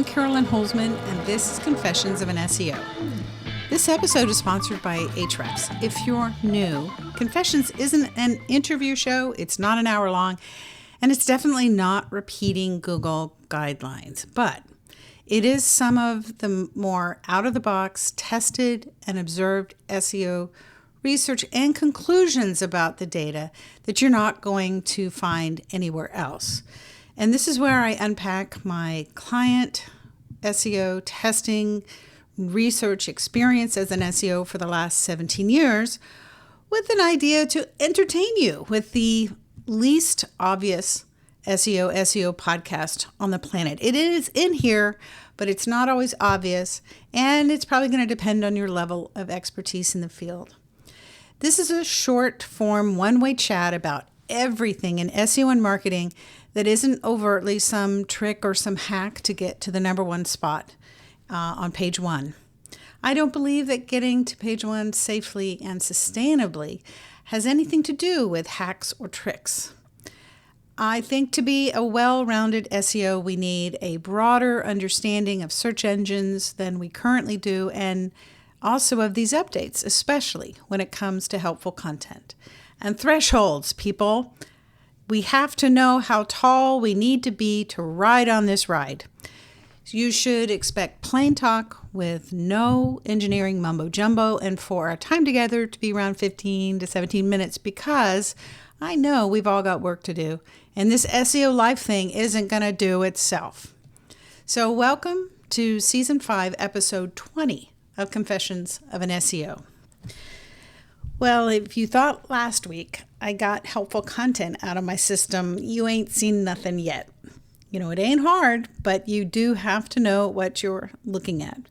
Carolyn Holzman, and this is Confessions of an SEO. This episode is sponsored by Ahrefs. If you're new, Confessions isn't an interview show, it's not an hour long, and it's definitely not repeating Google guidelines, but it is some of the more out-of-the-box, tested and observed SEO research and conclusions about the data that you're not going to find anywhere else. And this is where I unpack my client SEO testing research experience as an SEO for the last 17 years with an idea to entertain you with the least obvious SEO podcast on the planet. It is in here, but it's not always obvious, and it's probably going to depend on your level of expertise in the field. This is a short form, one-way chat about everything in SEO and marketing that isn't overtly some trick or some hack to get to the number one spot on page one. I don't believe that getting to page one safely and sustainably has anything to do with hacks or tricks. I think to be a well-rounded SEO, we need a broader understanding of search engines than we currently do, and also of these updates, especially when it comes to helpful content. And thresholds, people. We have to know how tall we need to be to ride on this ride. You should expect plain talk with no engineering mumbo-jumbo, and for our time together to be around 15 to 17 minutes, because I know we've all got work to do, and this SEO life thing isn't going to do itself. So welcome to Season 5, Episode 20 of Confessions of an SEO. Well, if you thought last week I got helpful content out of my system, you ain't seen nothing yet. You know, it ain't hard, but you do have to know what you're looking at.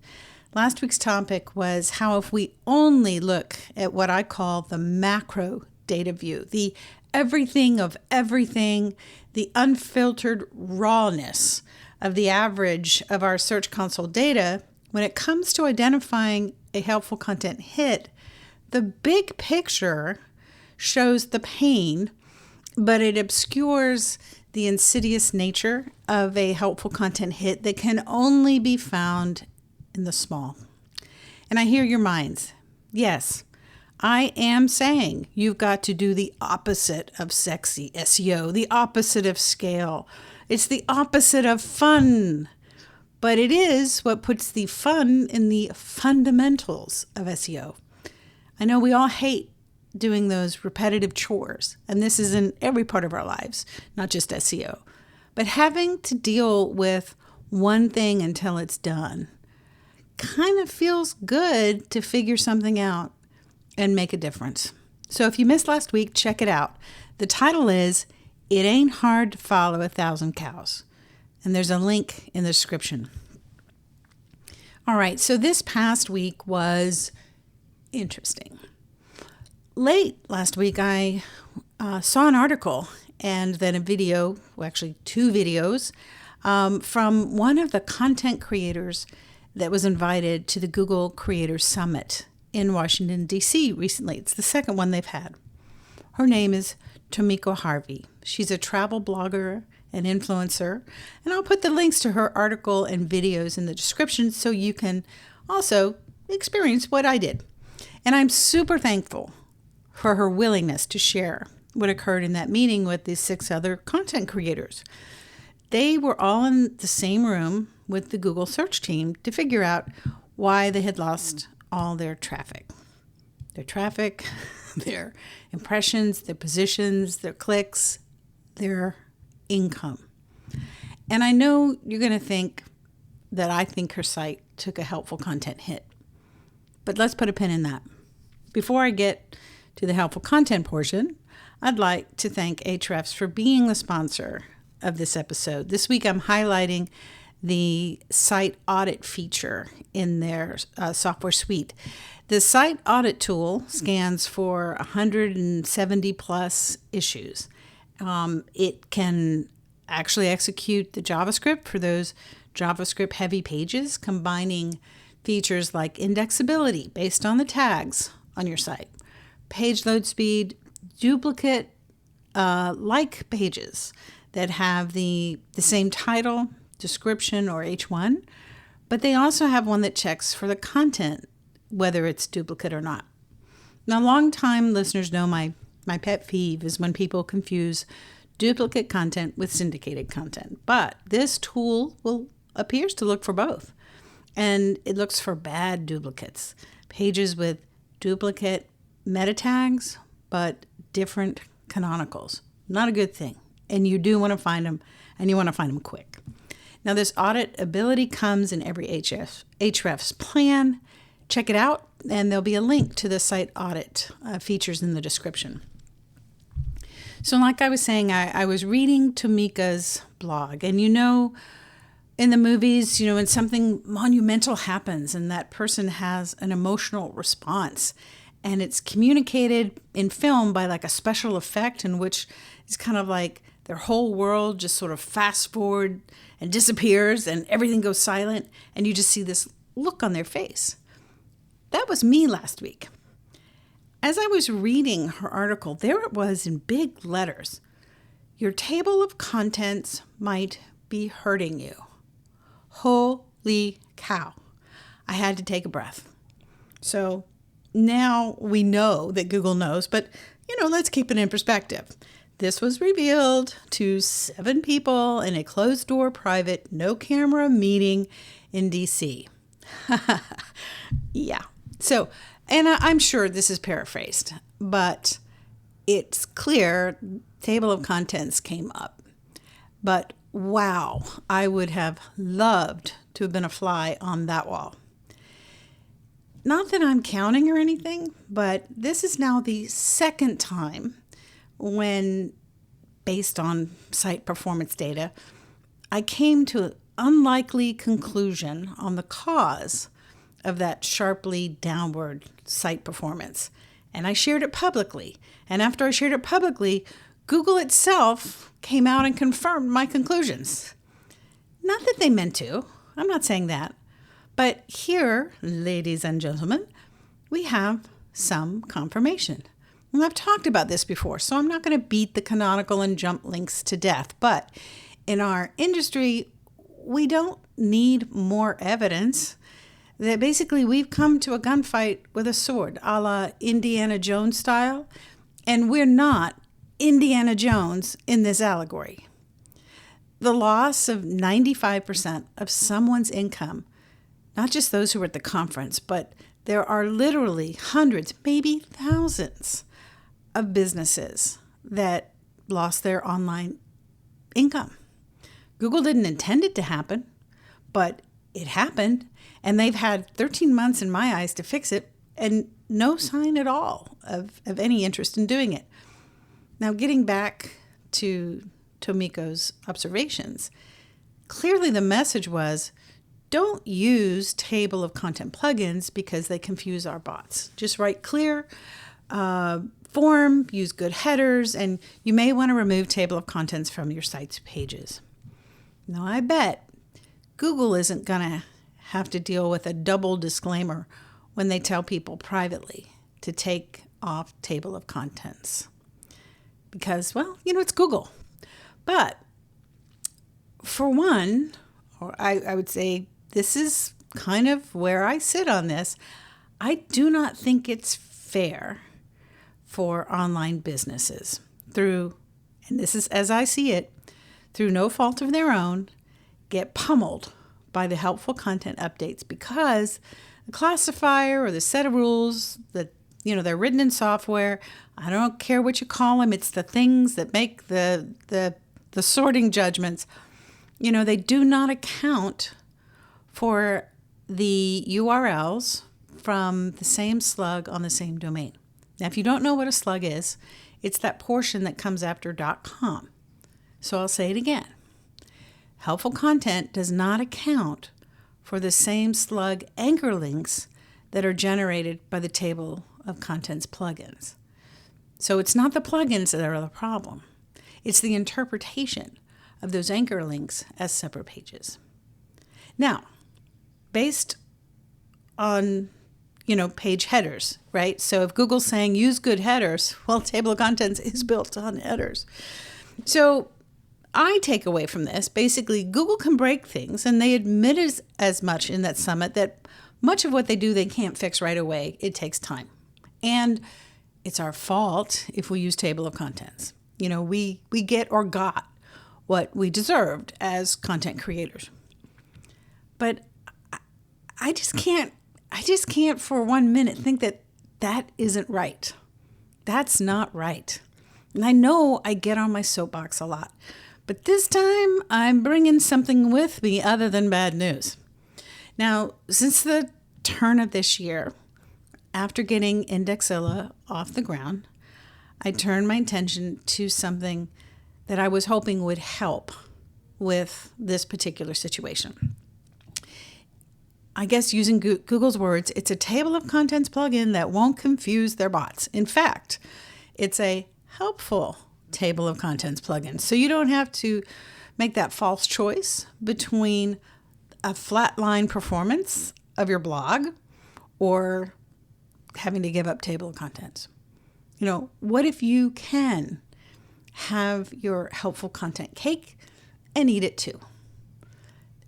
Last week's topic was how if we only look at what I call the macro data view, the everything of everything, the unfiltered rawness of the average of our Search Console data, when it comes to identifying a helpful content hit, the big picture shows the pain, but it obscures the insidious nature of a helpful content hit that can only be found in the small. And I hear your minds. Yes, I am saying you've got to do the opposite of sexy SEO, the opposite of scale. It's the opposite of fun. But it is what puts the fun in the fundamentals of SEO. I know we all hate doing those repetitive chores, and this is in every part of our lives, not just SEO. But having to deal with one thing until it's done kind of feels good to figure something out and make a difference. So if you missed last week, check it out. The title is, It Ain't Hard to Follow 1,000 Cows. And there's a link in the description. All right, so this past week was interesting. Late last week, I saw an article and then a video, well, actually two videos, from one of the content creators that was invited to the Google Creators Summit in Washington, D.C. recently. It's the second one they've had. Her name is Tomiko Harvey. She's a travel blogger and influencer, and I'll put the links to her article and videos in the description so you can also experience what I did. And I'm super thankful for her willingness to share what occurred in that meeting with these 6 other content creators. They were all in the same room with the Google search team to figure out why they had lost all their traffic. Their impressions, their positions, their clicks, their income. And I know you're going to think that I think her site took a helpful content hit. But let's put a pin in that. Before I get to the helpful content portion, I'd like to thank Ahrefs for being the sponsor of this episode. This week I'm highlighting the site audit feature in their software suite. The site audit tool scans for 170 plus issues. It can actually execute the JavaScript for those JavaScript heavy pages, combining features like indexability based on the tags on your site, page load speed, duplicate like pages that have the same title, description or H1, but they also have one that checks for the content, whether it's duplicate or not. Now, longtime listeners know my pet peeve is when people confuse duplicate content with syndicated content. But this tool appears to look for both. And it looks for bad duplicates, pages with duplicate meta tags, but different canonicals. Not a good thing. And you do want to find them, and you want to find them quick. Now, this audit ability comes in every Hrefs plan. Check it out, and there'll be a link to the site audit features in the description. So like I was saying, I was reading Tomiko's blog, and in the movies, when something monumental happens and that person has an emotional response, and it's communicated in film by like a special effect in which it's kind of like their whole world just sort of fast forward and disappears and everything goes silent, and you just see this look on their face. That was me last week. As I was reading her article, there it was in big letters. Your table of contents might be hurting you. Holy cow. I had to take a breath. So now we know that Google knows, but let's keep it in perspective. This was revealed to 7 people in a closed-door private, no-camera meeting in D.C. Yeah. So, and I'm sure this is paraphrased, but it's clear table of contents came up. But wow, I would have loved to have been a fly on that wall. Not that I'm counting or anything, but this is now the second time when, based on site performance data, I came to an unlikely conclusion on the cause of that sharply downward site performance. And I shared it publicly. And after I shared it publicly, Google itself came out and confirmed my conclusions. Not that they meant to. I'm not saying that. But here, ladies and gentlemen, we have some confirmation. And I've talked about this before, so I'm not going to beat the canonical and jump links to death. But in our industry, we don't need more evidence that basically we've come to a gunfight with a sword, a la Indiana Jones style, and we're not Indiana Jones in this allegory. The loss of 95% of someone's income, not just those who were at the conference, but there are literally hundreds, maybe thousands of businesses that lost their online income. Google didn't intend it to happen, but it happened, and they've had 13 months in my eyes to fix it, and no sign at all of any interest in doing it. Now, getting back to Tomiko's observations, clearly the message was, don't use table of content plugins because they confuse our bots. Just write clear form, use good headers, and you may want to remove table of contents from your site's pages. Now, I bet Google isn't going to have to deal with a double disclaimer when they tell people privately to take off table of contents. Because, well, it's Google. But for one, or I would say this is kind of where I sit on this, I do not think it's fair for online businesses and this is as I see it, through no fault of their own, get pummeled by the helpful content updates because the classifier or the set of rules that, they're written in software. I don't care what you call them. It's the things that make the sorting judgments. They do not account for the URLs from the same slug on the same domain. Now, if you don't know what a slug is, it's that portion that comes after .com. So I'll say it again. Helpful content does not account for the same slug anchor links that are generated by the table of contents plugins. So it's not the plugins that are the problem. It's the interpretation of those anchor links as separate pages. Now, based on, page headers, right? So if Google's saying use good headers, well, table of contents is built on headers. So I take away from this, basically, Google can break things, and they admitted as much in that summit that much of what they do they can't fix right away. It takes time. And it's our fault if we use table of contents. We get or got what we deserved as content creators. But I just can't for 1 minute think that isn't right. That's not right. And I know I get on my soapbox a lot, but this time I'm bringing something with me other than bad news. Now, since the turn of this year, after getting Indexilla off the ground, I turned my attention to something that I was hoping would help with this particular situation. I guess using Google's words, it's a table of contents plugin that won't confuse their bots. In fact, it's a helpful table of contents plugin. So you don't have to make that false choice between a flatline performance of your blog or having to give up table of contents. What if you can have your helpful content cake and eat it too?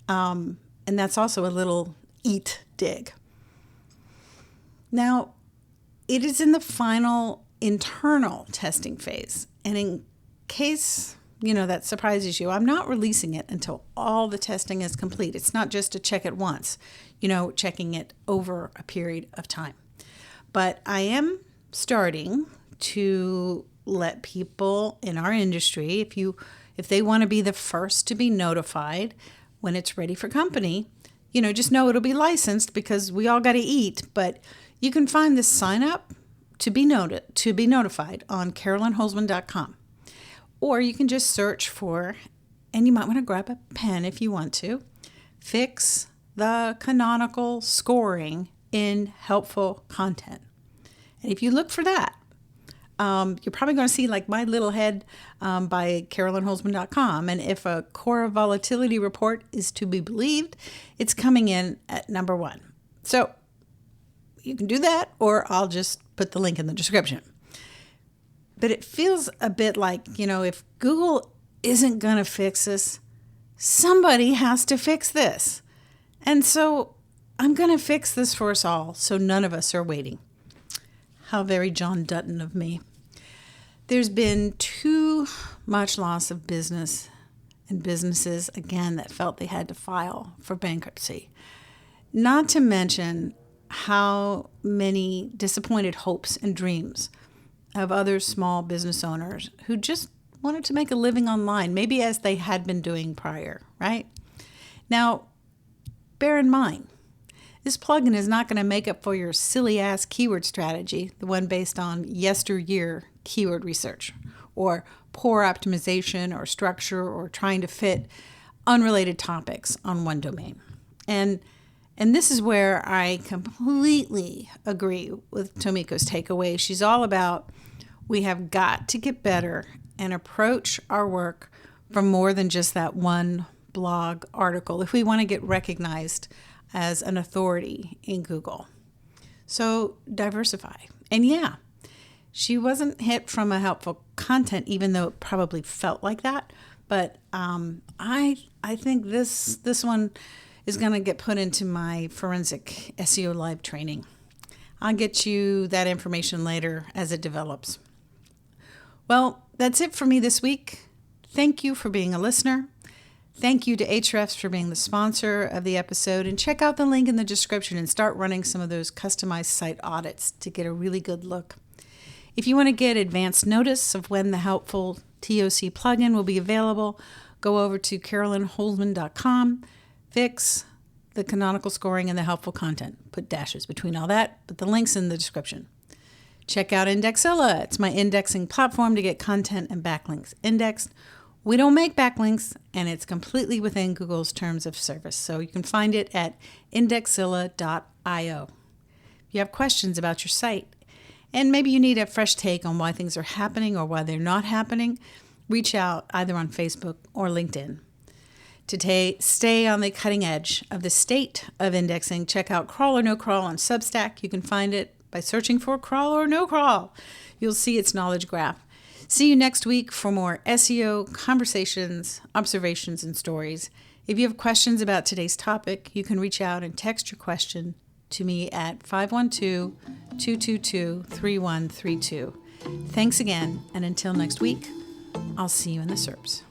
And that's also a little eat dig. Now, it is in the final internal testing phase. And in case, that surprises you, I'm not releasing it until all the testing is complete. It's not just a check it once, checking it over a period of time. But I am starting to let people in our industry, if they want to be the first to be notified when it's ready for company, just know it'll be licensed because we all got to eat. But you can find the sign up to be notified on carolynholzman.com. Or you can just search for, and you might want to grab a pen if you want to, fix the canonical scoring in helpful content. And if you look for that, you're probably going to see like my little head by carolynholzman.com. And if a core volatility report is to be believed, it's coming in at number 1. So you can do that, or I'll just put the link in the description. But it feels a bit like, if Google isn't going to fix this, somebody has to fix this. And so I'm going to fix this for us all so none of us are waiting. How very John Dutton of me. There's been too much loss of business and businesses, again, that felt they had to file for bankruptcy. Not to mention how many disappointed hopes and dreams of other small business owners who just wanted to make a living online, maybe as they had been doing prior, right? Now, bear in mind, this plugin is not going to make up for your silly-ass keyword strategy, the one based on yesteryear keyword research, or poor optimization or structure, or trying to fit unrelated topics on one domain. And this is where I completely agree with Tomiko's takeaway. She's all about we have got to get better and approach our work from more than just that one blog article if we want to get recognized as an authority in Google. So diversify. And yeah, she wasn't hit from a helpful content, even though it probably felt like that. But I think this one is going to get put into my forensic SEO live training. I'll get you that information later as it develops. Well, that's it for me this week. Thank you for being a listener. Thank you to Ahrefs for being the sponsor of the episode. And check out the link in the description and start running some of those customized site audits to get a really good look. If you want to get advance notice of when the helpful TOC plugin will be available, go over to carolynholzman.com, fix the canonical scoring and the helpful content. Put dashes between all that, but the link's in the description. Check out Indexilla. It's my indexing platform to get content and backlinks indexed. We don't make backlinks, and it's completely within Google's terms of service. So you can find it at indexilla.io. If you have questions about your site, and maybe you need a fresh take on why things are happening or why they're not happening, reach out either on Facebook or LinkedIn. To stay on the cutting edge of the state of indexing, check out Crawl or No Crawl on Substack. You can find it by searching for Crawl or No Crawl. You'll see its knowledge graph. See you next week for more SEO conversations, observations, and stories. If you have questions about today's topic, you can reach out and text your question to me at 512-222-3132. Thanks again, and until next week, I'll see you in the SERPs.